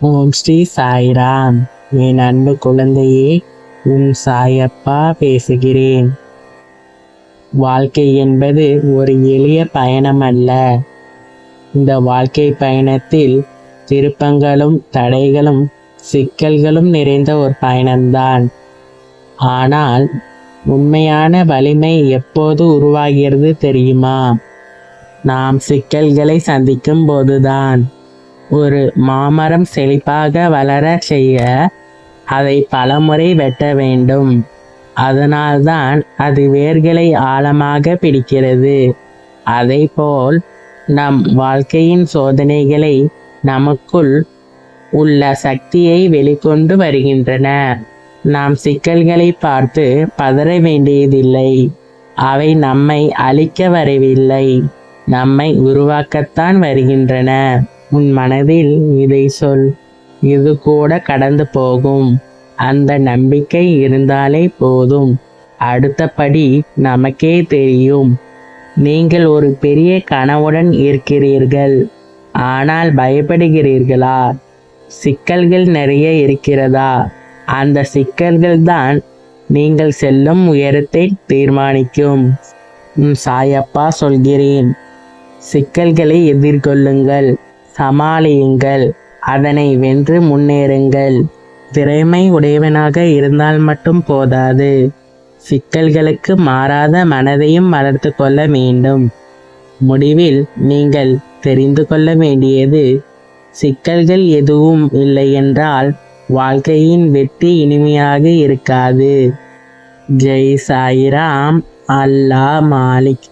ஓம் ஸ்ரீ சாய்ராம். என் அன்பு குழந்தையே, உன் சாயப்பா பேசுகிறேன். வாழ்க்கை என்பது ஒரு எளிய பயணம் அல்ல. இந்த வாழ்க்கை பயணத்தில் திருப்பங்களும் தடைகளும் சிக்கல்களும் நிறைந்த ஒரு பயணம்தான். ஆனால் உண்மையான வலிமை எப்போது உருவாகிறது தெரியுமா? நாம் சிக்கல்களை சந்திக்கும் போதுதான். ஒரு மாமரம் செழிப்பாக வளர செய்ய அதை பலமுறை வெட்ட வேண்டும். அதனால்தான் அது வேர்களை ஆழமாக பிடிக்கிறது. அதைப்போல் நம் வாழ்க்கையின் சோதனைகளை நமக்குள் உள்ள சக்தியை வெளிக்கொண்டு வருகின்றன. நாம் சிக்கல்களை பார்த்து பதற வேண்டியதில்லை. அவை நம்மை அழிக்க வரவில்லை, நம்மை உருவாக்கத்தான் வருகின்றன. உன் மனதில் இதை சொல், இது கூட கடந்து போகும். அந்த நம்பிக்கை இருந்தாலே போதும். அடுத்தபடி நமக்கே தெரியும். நீங்கள் ஒரு பெரிய கனவுடன் இருக்கிறீர்கள், ஆனால் பயப்படுகிறீர்களா? சிக்கல்கள் நிறைய இருக்கிறதா? அந்த சிக்கல்கள் தான் நீங்கள் செல்லும் உயரத்தை தீர்மானிக்கும். சாயப்பா சொல்கிறேன், சிக்கல்களை எதிர்கொள்ளுங்கள், சமாளியுங்கள், அதனை வென்று முன்னேறுங்கள். திறமை உடையவனாக இருந்தால் மட்டும் போதாது, சிக்கல்களுக்கு மாறாத மனதையும் வளர்த்து கொள்ள வேண்டும். முடிவில் நீங்கள் தெரிந்து கொள்ள வேண்டியது, சிக்கல்கள் எதுவும் இல்லை என்றால் வாழ்க்கையின் வெற்றி இனிமையாக இருக்காது. ஜெய் சாய்ராம். அல்லாஹ் மாலிக்.